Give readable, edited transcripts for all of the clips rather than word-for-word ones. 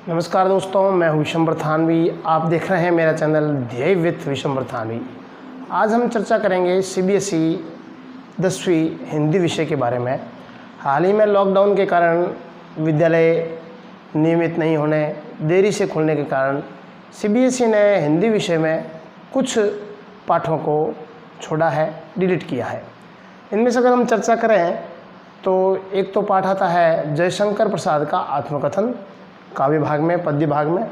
नमस्कार दोस्तों, मैं हूँ विशंबर थानवी। आप देख रहे हैं मेरा चैनल ध्येय विथ विशंबर थानवी। आज हम चर्चा करेंगे सीबीएसई 10वीं हिंदी विषय के बारे में। हाल ही में लॉकडाउन के कारण विद्यालय नियमित नहीं होने, देरी से खुलने के कारण सीबीएसई ने हिंदी विषय में कुछ पाठों को छोड़ा है, डिलीट किया है। इनमें से अगर हम चर्चा करें तो एक तो पाठ आता है जयशंकर प्रसाद का आत्मकथन काव्य भाग में, पद्य भाग में।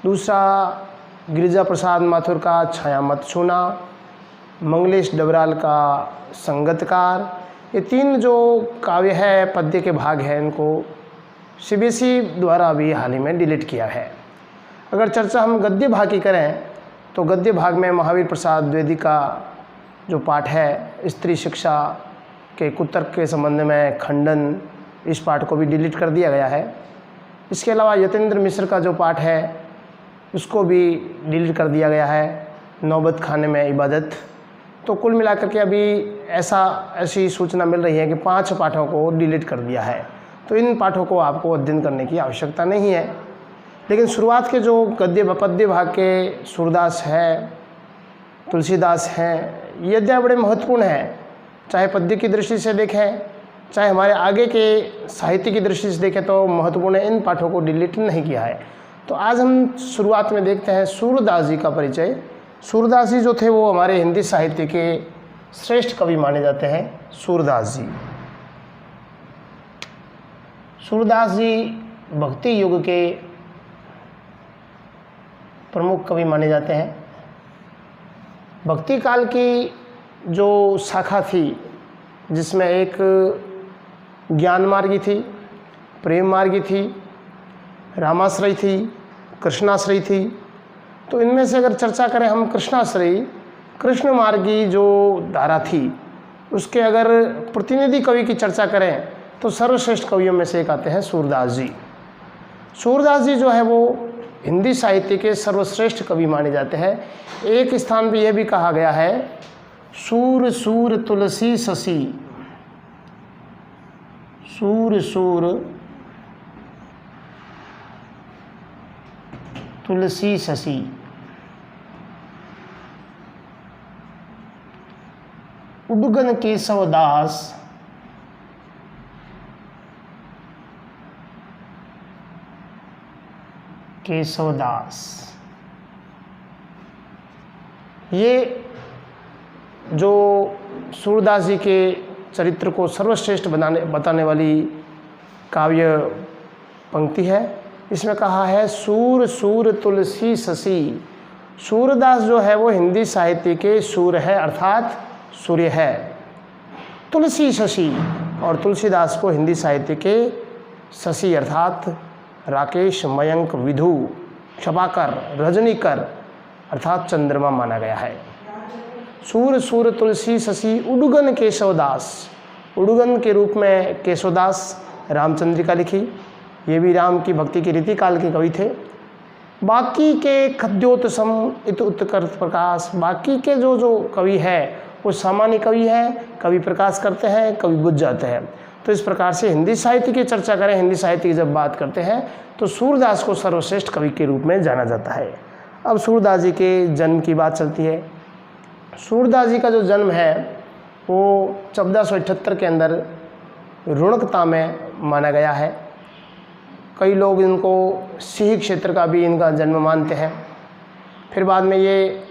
दूसरा गिरिजा प्रसाद माथुर का छाया मत छूना, मंगलेश डबराल का संगतकार। ये तीन जो काव्य है, पद्य के भाग हैं, इनको सीबीएसई द्वारा भी हाल ही में डिलीट किया है। अगर चर्चा हम गद्य भाग की करें तो गद्य भाग में महावीर प्रसाद द्विवेदी का जो पाठ है स्त्री शिक्षा के कुतर्क के संबंध में खंडन, इस पाठ को भी डिलीट कर दिया गया है। इसके अलावा यतेंद्र मिश्र का जो पाठ है उसको भी डिलीट कर दिया गया है, नौबत खाने में इबादत। तो कुल मिलाकर के अभी ऐसी सूचना मिल रही है कि 5 पाठों को डिलीट कर दिया है। तो इन पाठों को आपको अध्ययन करने की आवश्यकता नहीं है। लेकिन शुरुआत के जो गद्य पद्य भाग के सूरदास है, तुलसीदास हैं, ये अध्याय बड़े महत्वपूर्ण हैं। चाहे पद्य की दृष्टि से देखें, चाहे हमारे आगे के साहित्य की दृष्टि से देखें तो महत्वपूर्ण है। इन पाठों को डिलीट नहीं किया है। तो आज हम शुरुआत में देखते हैं सूरदास जी का परिचय। सूरदास जी जो थे वो हमारे हिंदी साहित्य के श्रेष्ठ कवि माने जाते हैं। सूरदास जी भक्ति युग के प्रमुख कवि माने जाते हैं। भक्ति काल की जो शाखा थी जिसमें एक ज्ञान मार्गी थी, प्रेम मार्गी थी, रामाश्रयी थी, कृष्णाश्रयी थी। तो इनमें से अगर चर्चा करें हम कृष्णाश्रयी, कृष्ण मार्गी जो धारा थी उसके अगर प्रतिनिधि कवि की चर्चा करें तो सर्वश्रेष्ठ कवियों में से एक आते हैं सूरदास जी। सूरदास जी जो है वो हिंदी साहित्य के सर्वश्रेष्ठ कवि माने जाते हैं। एक स्थान पर यह भी कहा गया है सूर सूर तुलसी शशि, सूर सूर तुलसी शशि। उडगन केशवदास, ये जो सूरदास जी के चरित्र को सर्वश्रेष्ठ बताने वाली काव्य पंक्ति है। इसमें कहा है सूर सूर तुलसी शशि। सूरदास जो है वो हिंदी साहित्य के सूर है, अर्थात सूर्य है। तुलसी शशि, और तुलसीदास को हिंदी साहित्य के शशि अर्थात राकेश, मयंक, विधु, क्षपाकर, रजनीकर अर्थात चंद्रमा माना गया है। सूर सूर तुलसी शशि उडगन केशवदास। उडगन के रूप में केशवदास रामचंद्रिका लिखी। ये भी राम की भक्ति की रीति काल के कवि थे। बाकी के खद्योतसम इत उत्कर्ष प्रकाश, बाकी के जो कवि है वो सामान्य कवि हैं, कवि प्रकाश करते हैं, कवि बुझ जाते हैं। तो इस प्रकार से हिंदी साहित्य की चर्चा करें, हिंदी साहित्य की जब बात करते हैं तो सूरदास को सर्वश्रेष्ठ कवि के रूप में जाना जाता है। अब सूरदास जी के जन्म की बात चलती है। सूरदास जी का जो जन्म है वो 1478 के अंदर रुणकता में माना गया है। कई लोग इनको सिही क्षेत्र का भी इनका जन्म मानते हैं। फिर बाद में ये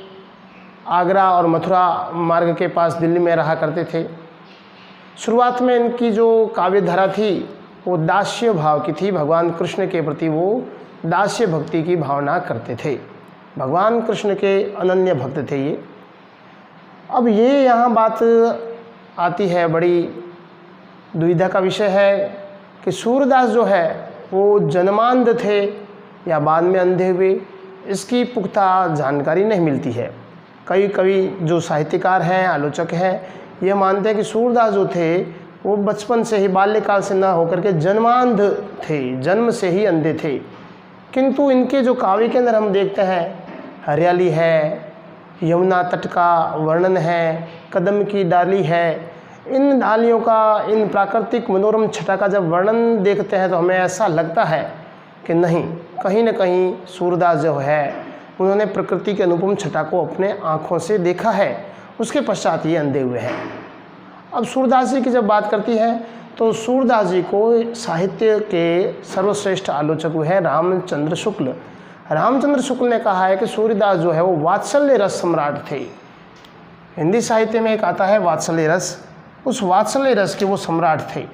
आगरा और मथुरा मार्ग के पास दिल्ली में रहा करते थे। शुरुआत में इनकी जो काव्य धारा थी वो दास्य भाव की थी। भगवान कृष्ण के प्रति वो दास्य भक्ति की भावना करते थे। भगवान कृष्ण के अनन्य भक्त थे ये। अब ये यहाँ बात आती है, बड़ी दुविधा का विषय है कि सूरदास जो है वो जन्मांध थे या बाद में अंधे हुए, इसकी पुख्ता जानकारी नहीं मिलती है। कई कवि जो साहित्यकार हैं, आलोचक हैं, ये मानते हैं कि सूरदास जो थे वो बचपन से ही, बाल्यकाल से न होकर के जन्मांध थे, जन्म से ही अंधे थे। किंतु इनके जो काव्य के अंदर हम देखते हैं हरियाली है, यमुना तट का वर्णन है, कदम की डाली है, इन डालियों का, इन प्राकृतिक मनोरम छटा का जब वर्णन देखते हैं तो हमें ऐसा लगता है कि नहीं, कहीं न कहीं सूरदास जो है उन्होंने प्रकृति के अनुपम छटा को अपने आँखों से देखा है, उसके पश्चात ये अंधे हुए हैं। अब सूरदास जी की जब बात करती है तो सूरदास जी को साहित्य के सर्वश्रेष्ठ आलोचक हुए हैं रामचंद्र शुक्ल। रामचंद्र शुक्ल ने कहा है कि सूरदास जो है वो वात्सल्य रस सम्राट थे। हिंदी साहित्य में एक आता है वात्सल्य रस, उस वात्सल्य रस के वो सम्राट थे।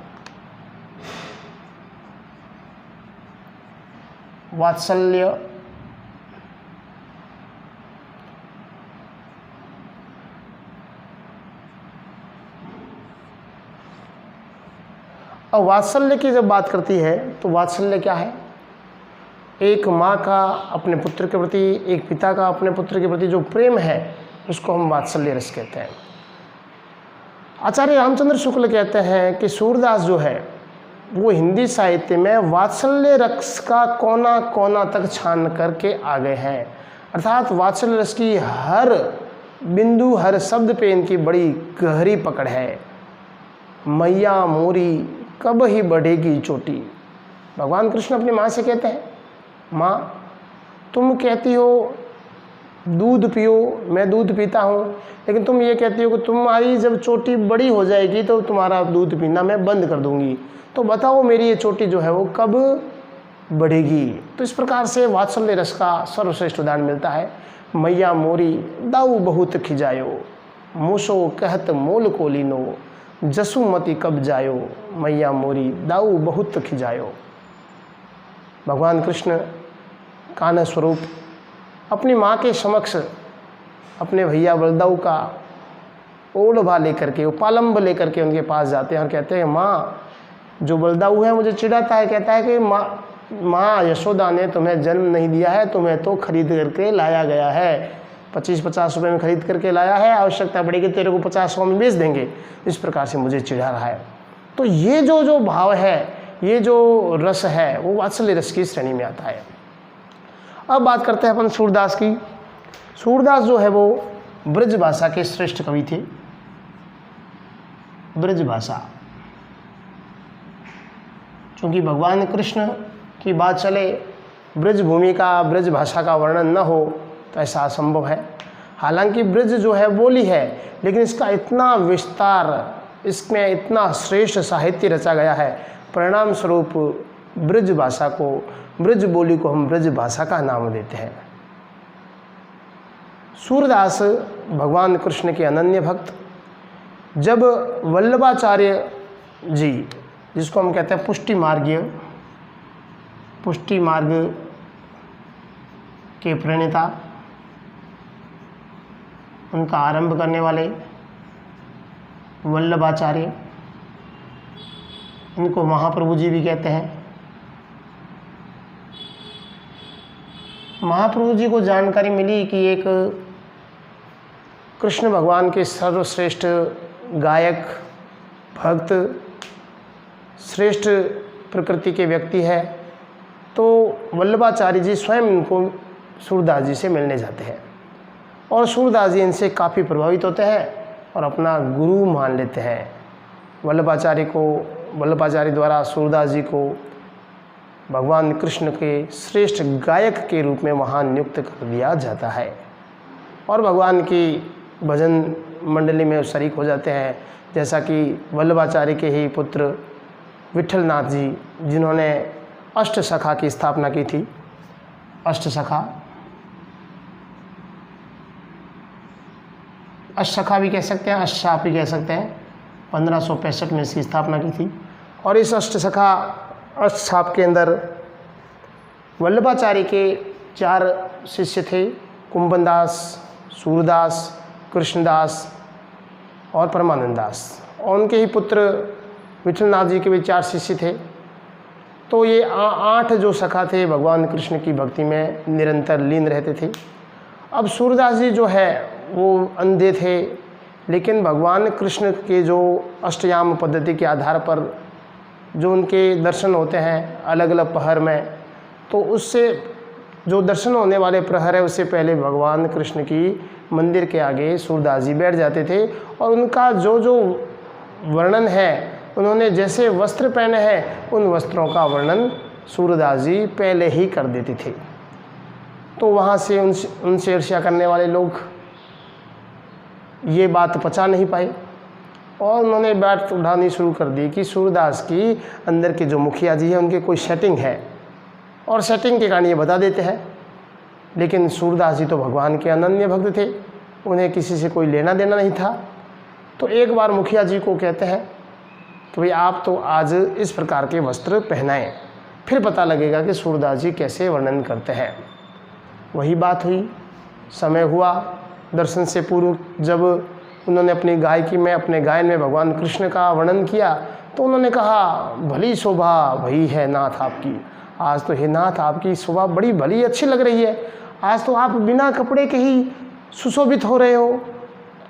वात्सल्य और वात्सल्य की जब बात करती है तो वात्सल्य क्या है? एक माँ का अपने पुत्र के प्रति, एक पिता का अपने पुत्र के प्रति जो प्रेम है उसको हम वात्सल्य रस कहते हैं। आचार्य रामचंद्र शुक्ल कहते हैं कि सूरदास जो है वो हिंदी साहित्य में वात्सल्य रस का कोना कोना तक छान करके आ गए हैं, अर्थात वात्सल्य रस की हर बिंदु, हर शब्द पे इनकी बड़ी गहरी पकड़ है। मैया मोरी कब ही बढ़ेगी चोटी, भगवान कृष्ण अपनी माँ से कहते हैं, माँ तुम कहती हो दूध पियो, मैं दूध पीता हूँ, लेकिन तुम ये कहती हो कि तुम्हारी जब चोटी बड़ी हो जाएगी तो तुम्हारा दूध पीना मैं बंद कर दूँगी, तो बताओ मेरी ये चोटी जो है वो कब बढ़ेगी। तो इस प्रकार से वात्सल्य रस का सर्वश्रेष्ठ उदाहरण मिलता है। मैया मोरी दाऊ बहुत खिजायो, मूसो कहत मोल को लीनो, जसुमती कब जायो, मैया मोरी दाऊ बहुत खिजायो। भगवान कृष्ण कान्हा स्वरूप अपनी माँ के समक्ष अपने भैया बलदाऊ का ओढ़भा लेकर के, उपालंब लेकर के उनके पास जाते हैं और कहते हैं, माँ जो बलदाऊ है मुझे चिढ़ाता है, कहता है कि माँ यशोदा ने तुम्हें जन्म नहीं दिया है, तुम्हें तो खरीद करके लाया गया है, 25-50 रुपये में खरीद करके लाया है, आवश्यकता पड़ेगी तेरे को 50 में बेच देंगे। इस प्रकार से मुझे चिढ़ा रहा है। तो ये जो भाव है, ये जो रस है वो वात्सल्य रस की श्रेणी में आता है। अब बात करते हैं अपन सूरदास की। सूरदास जो है वो ब्रज भाषा के श्रेष्ठ कवि थे। ब्रज भाषा, चूँकि भगवान कृष्ण की बात चले, ब्रज भूमि का, ब्रज भाषा का वर्णन न हो तो ऐसा असंभव है। हालांकि ब्रज जो है बोली है, लेकिन इसका इतना विस्तार, इसमें इतना श्रेष्ठ साहित्य रचा गया है, परिणाम स्वरूप ब्रज भाषा को, ब्रज बोली को हम ब्रज भाषा का नाम देते हैं। सूरदास भगवान कृष्ण के अनन्य भक्त, जब वल्लभाचार्य जी, जिसको हम कहते हैं पुष्टि मार्ग के प्रणेता, उनका आरंभ करने वाले वल्लभाचार्य, इनको महाप्रभु जी भी कहते हैं। महाप्रभु जी को जानकारी मिली कि एक कृष्ण भगवान के सर्वश्रेष्ठ गायक, भक्त, श्रेष्ठ प्रकृति के व्यक्ति है, तो वल्लभाचार्य जी स्वयं इनको सूरदास जी से मिलने जाते हैं और सूरदास जी इनसे काफ़ी प्रभावित होते हैं और अपना गुरु मान लेते हैं। वल्लभाचार्य द्वारा सूरदास जी को भगवान कृष्ण के श्रेष्ठ गायक के रूप में वहाँ नियुक्त कर दिया जाता है और भगवान की भजन मंडली में शरीक हो जाते हैं। जैसा कि वल्लभाचार्य के ही पुत्र विठलनाथ जी, जिन्होंने अष्टसखा की स्थापना की थी। अष्टसखा भी कह सकते हैं, अष्टसाप भी कह सकते हैं। 1565 में इसकी स्थापना की थी और इस अष्टसाप के अंदर वल्लभाचार्य के 4 शिष्य थे, कुंभन दास, सूरदास, कृष्णदास और परमानंद दास, और उनके ही पुत्र विठलनाथ जी के भी 4 शिष्य थे। तो ये 8 जो सखा थे भगवान कृष्ण की भक्ति में निरंतर लीन रहते थे। अब सूरदास जी जो है वो अंधे थे, लेकिन भगवान कृष्ण के जो अष्टयाम पद्धति के आधार पर जो उनके दर्शन होते हैं अलग अलग पहर में, तो उससे जो दर्शन होने वाले प्रहर है उससे पहले भगवान कृष्ण की मंदिर के आगे सूरदास जी बैठ जाते थे और उनका जो वर्णन है, उन्होंने जैसे वस्त्र पहने हैं उन वस्त्रों का वर्णन सूरदास जी पहले ही कर देते थे। तो वहाँ से उनसे ईर्ष्या करने वाले लोग ये बात पचा नहीं पाए और उन्होंने बात उठानी शुरू कर दी कि सूरदास की अंदर के जो मुखिया जी हैं उनके कोई सेटिंग है और सेटिंग के कारण ये बता देते हैं। लेकिन सूरदास जी तो भगवान के अनन्य भक्त थे, उन्हें किसी से कोई लेना देना नहीं था। तो एक बार मुखिया जी को कहते हैं कि भाई आप तो आज इस प्रकार के वस्त्र पहनाएं, फिर पता लगेगा कि सूरदास जी कैसे वर्णन करते हैं। वही बात हुई। समय हुआ दर्शन से पूर्व जब उन्होंने अपनी गायकी में, अपने गायन में भगवान कृष्ण का वर्णन किया तो उन्होंने कहा भली शोभा भई है नाथ आपकी। आज तो हे नाथ आपकी शोभा बड़ी भली अच्छी लग रही है, आज तो आप बिना कपड़े के ही सुशोभित हो रहे हो।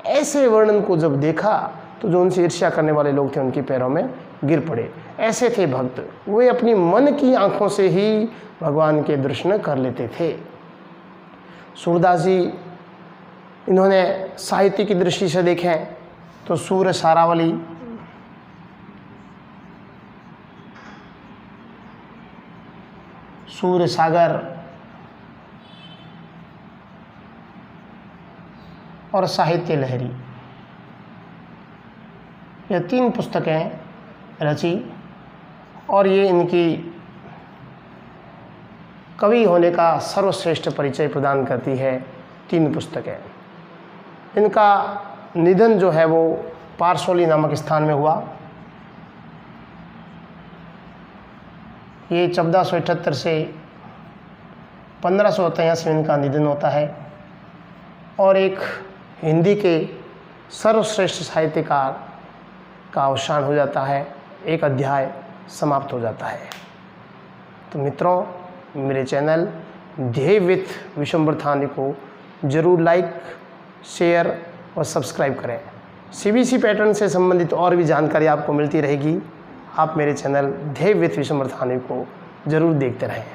ऐसे वर्णन को जब देखा तो जो उनसे ईर्ष्या करने वाले लोग थे उनके पैरों में गिर पड़े। ऐसे थे भक्त, वे अपनी मन की आंखों से ही भगवान के दर्शन कर लेते थे। सूरदास जी इन्होंने साहित्य की दृष्टि से देखें तो सूर सारावली, सूर सागर और साहित्य लहरी, ये 3 पुस्तकें रची और ये इनकी कवि होने का सर्वश्रेष्ठ परिचय प्रदान करती है। 3 पुस्तकें। इनका निधन जो है वो पारसोली नामक स्थान में हुआ। ये 1478 से 1583 में इनका निधन होता है और एक हिंदी के सर्वश्रेष्ठ साहित्यकार का अवसान हो जाता है, एक अध्याय समाप्त हो जाता है। तो मित्रों, मेरे चैनल ध्येय विथ विशंबर थानी को ज़रूर लाइक, शेयर और सब्सक्राइब करें। CBC पैटर्न से संबंधित और भी जानकारी आपको मिलती रहेगी। आप मेरे चैनल ध्येय विथ विशंबर थानी को ज़रूर देखते रहें।